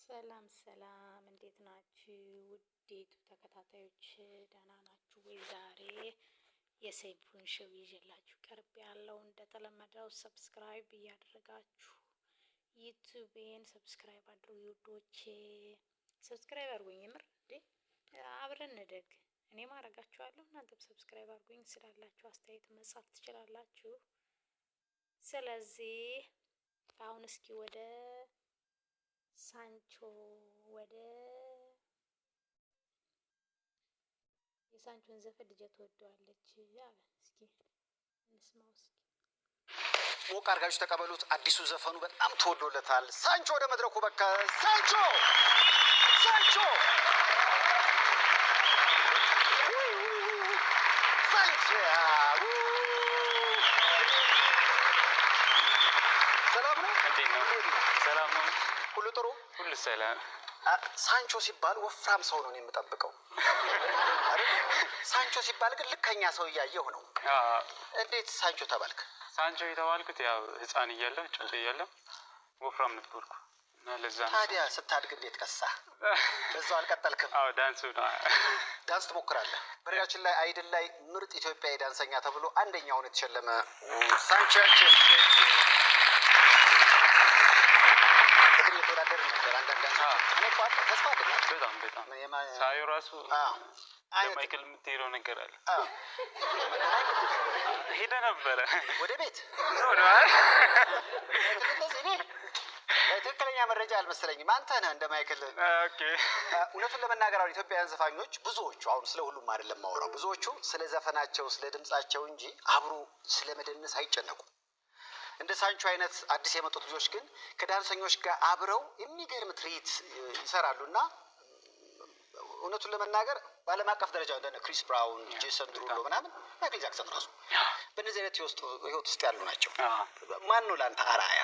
ሰላም ሰላም እንዴት ናችሁ? ውዴቱ ተከታታዮች ደህና ናችሁ ወይ? ዛሬ የሰይፉን ሾው ይዤላችሁ ቀርብ ያለው እንደተለመደው ሰብስክራይብ እያደረጋችሁ ዩቲዩቤን ሰብስክራይብ አድርጉ ውዶቼ። ሰብስክራይብ አድርጉኝ። የምር እንዴ አብረን እንደግ። እኔ ማረጋችኋለሁ እናንተም ሰብስክራይብ አድርጉኝ። ስላላችሁ አስተያየት መጻፍ ትችላላችሁ። ስለዚህ አሁን እስኪ ወደ ሳንቾ ወደ የሳንቾን ዘፈን ልጄ ትወደዋለች አለ። እስኪ እንስማው። እስኪ ሞቅ አድርጋችሁ ተቀበሉት። አዲሱ ዘፈኑ በጣም ተወዶለታል። ሳንቾ ወደ መድረኩ በቃ ሳንቾ ሳንቾ ሳንቾ ሰላም ነው። እንዴት ነው? ሰላም ነው። ሁሉ ጥሩ፣ ሁሉ ሰላም። ሳንቾ ሲባል ወፍራም ሰው ነው የምጠብቀው አይደል? ሳንቾ ሲባል ግን ልከኛ ሰው እያየሁ ነው። እንዴት ሳንቾ ተባልክ? ሳንቾ የተባልኩት ያው ህፃን እያለሁ ጭንጭ እያለሁ ወፍራም ነበርኩ እና ለዛ ነው። ታዲያ ስታድግ እንዴት ከሳ? በዛው አልቀጠልክም? አዎ ዳንስ ትሞክራለህ? በነገራችን ላይ አይድል ላይ ምርጥ ኢትዮጵያዊ ዳንሰኛ ተብሎ አንደኛውን የተሸለመ ሳንቾያችን ተወዳደር ነበር። አንዳንድ እኔ እኮ ተስፋ አለኝ በጣም ሳየው ራሱ ማይክል የምትሄደው ነገር አለ። ሄደ ነበረ ወደ ቤት ትክክለኛ መረጃ አልመሰለኝም። አንተ ነህ እንደ ማይክል። እውነቱን ለመናገር አሁን ኢትዮጵያውያን ዘፋኞች ብዙዎቹ፣ አሁን ስለ ሁሉም አይደለም ማውራው፣ ብዙዎቹ ስለ ዘፈናቸው ስለ ድምጻቸው እንጂ አብሮ ስለ መደነስ አይጨነቁም። እንደ ሳንቾ አይነት አዲስ የመጡት ልጆች ግን ከዳንሰኞች ጋር አብረው የሚገርም ትርኢት ይሰራሉና እውነቱን ለመናገር በዓለም አቀፍ ደረጃ እንደ ክሪስ ብራውን፣ ጄሰን ድሩሎ ምናምን ማይክል ጃክሰን ራሱ በእነዚህ አይነት ህይወት ውስጥ ያሉ ናቸው። ማን ነው ለአንተ አርአያ?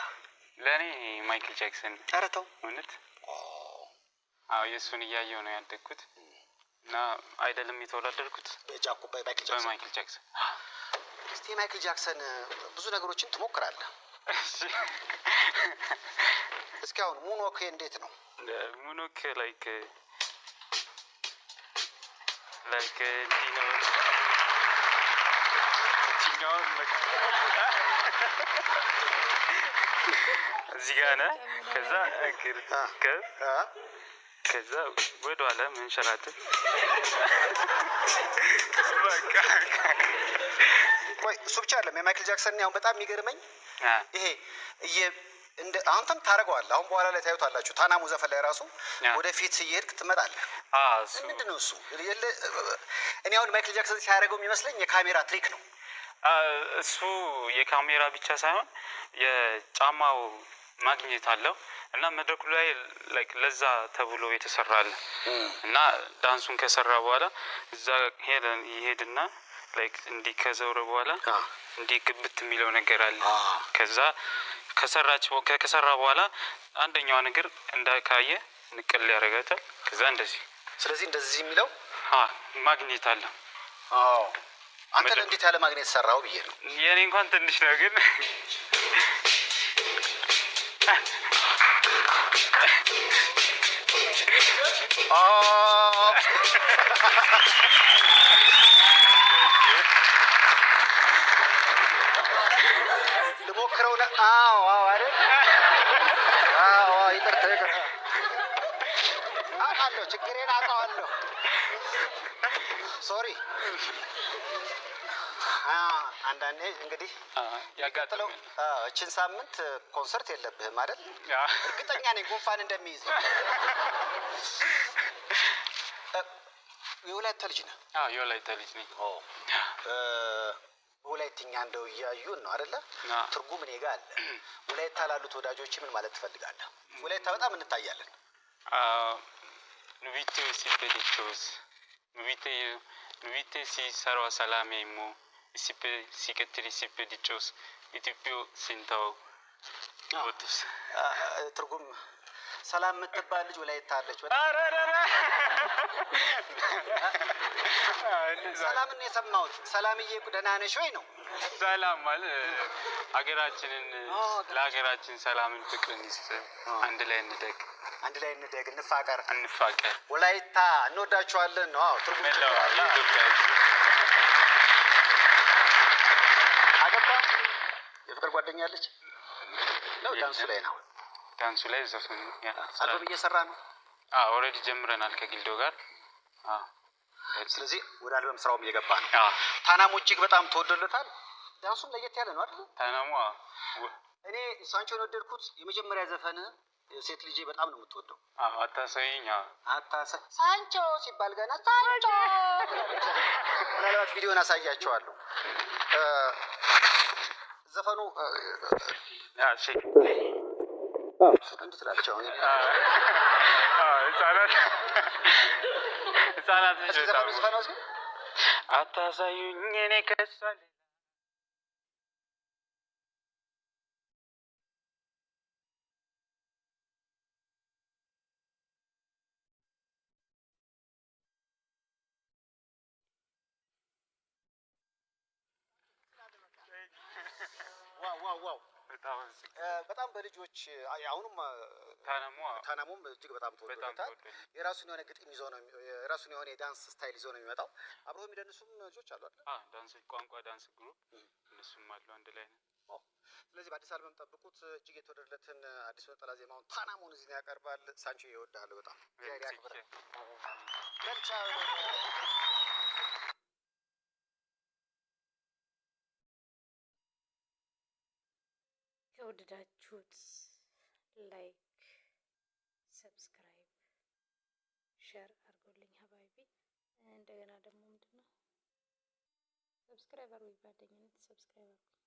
ለእኔ ማይክል ጃክሰን። ኧረ ተው እውነት? አዎ የእሱን እያየሁ ነው ያደግኩት እና አይደለም የተወዳደርኩት በማይክል ጃክሰን። እስቲ ማይክል ጃክሰን ብዙ ነገሮችን ትሞክራለህ። እስኪ አሁን ሙኖክ እንዴት ነው? ሙኖክ ላይክ ዲኖ ቲኛው እዚህ ጋር ነህ። ከዛ ከዛ ወደ ኋላ መንሸራተት በቃ ወይ እሱ ብቻ አይደለም። የማይክል ጃክሰን አሁን በጣም የሚገርመኝ ይሄ እንደ አንተም ታደርገዋለህ። አሁን በኋላ ላይ ታዩታላችሁ። ታናሙ ዘፈን ላይ ራሱ ወደፊት እየሄድክ ትመጣለህ። ምንድን ነው እሱ? እኔ አሁን ማይክል ጃክሰን ሲያደርገው የሚመስለኝ የካሜራ ትሪክ ነው። እሱ የካሜራ ብቻ ሳይሆን የጫማው ማግኘት አለው እና መድረኩ ላይ ላይክ ለዛ ተብሎ የተሰራለ እና ዳንሱን ከሰራ በኋላ እዛ ይሄድና ላይክ እንዲህ ከዘውረ በኋላ እንዲህ ግብት የሚለው ነገር አለ። ከዛ ከሰራ በኋላ አንደኛው ነገር እንዳካየ ንቅል ያደርጋታል። ከዛ እንደዚህ ስለዚህ እንደዚህ የሚለው ማግኔት አለ። አንተ እንዴት ያለ ማግኔት ሰራው ብዬ ነው። የኔ እንኳን ትንሽ ነው ግን ልሞክረው ነው። አዎ አይደል? አዎ ይቅርታ አውቃለሁ፣ ችግሬን አውቃለሁ። ሶሪ። አንዳንዴ እንግዲህ ያጋጥለው እችን ሳምንት ኮንሰርት የለብህም አይደል? እርግጠኛ ነኝ ጉንፋን እንደሚይዝ። የወላይታ ልጅ ነህ? የወላይታ ልጅ ነኝ። ወላይትኛ እንደው እያዩን ነው አይደለ? ትርጉም እኔ ጋር አለ። ወላይታ ላሉት ወዳጆች ምን ማለት ትፈልጋለህ? ወላይታ በጣም እንታያለን። ኑቢቴ ሲፔዲቾስ ኑቢቴ ሲሰራ ሰላሜሞ ሲፔ ሲከትሪ ሲፔዲቾስ ኢትዮጵያ ሲንታው ወጥስ ትርጉም ሰላም የምትባል ልጅ ወላይታ አለች። ሰላምን የሰማሁት ሰላምዬ ደህና ነሽ ወይ ነው? ሰላም ማለት ሀገራችንን ለሀገራችን ሰላምን ፍቅርን ይስጥ። አንድ ላይ እንደግ፣ አንድ ላይ እንደግ፣ እንፋቀር፣ እንፋቀር። ወላይታ እንወዳችኋለን ነው። አዎ ትርጉም አገባ የፍቅር ጓደኛ አለች ነው። ዳንሱ ላይ ነው። ዳንሱ ላይ ዘፈን አልበም እየሰራ ነው። ኦልሬዲ ጀምረናል ከጊልዶ ጋር። ስለዚህ ወደ አልበም ስራውም እየገባ ነው። ታናሙ እጅግ በጣም ተወደለታል። ዳንሱም ለየት ያለ ነው አይደል? ታናሙ እኔ ሳንቾን ወደድኩት። የመጀመሪያ ዘፈን ሴት ልጄ በጣም ነው የምትወደው። አታሳይኝ ሳንቾ ሲባል ገና ሳንቾ። ምናልባት ቪዲዮን አሳያቸዋለሁ። ዘፈኑ እንዴት ትላለች? አሁን ህጻናት አታሳዩኝ እኔ ከሳል ዋው በጣም በልጆች አሁንም ታናሙም እጅግ በጣም ተወደደታል። የራሱን የሆነ ግጥም ይዞ ነው፣ የራሱን የሆነ የዳንስ ስታይል ይዞ ነው የሚመጣው። አብረው የሚደንሱም ልጆች አሉ አይደል? ዳንስ ቋንቋ ዳንስ ግሩፕ እነሱም አሉ አንድ ላይ ነው። ስለዚህ በአዲስ አልበም ጠብቁት። እጅግ የተወደደለትን አዲስ ነጠላ ዜማውን ታናሙን እዚህ ያቀርባል። ሳንቾ ይወዳል በጣም ያክብር ገልቻ ከወደዳችሁት ላይክ፣ ሰብስክራይብ፣ ሼር አድርጎልኝ ሀባይቢ። እንደገና ደግሞ ምንድነው ሰብስክራይብ አድርጉ፣ ጓደኝነት ሰብስክራይብ አድርጉ።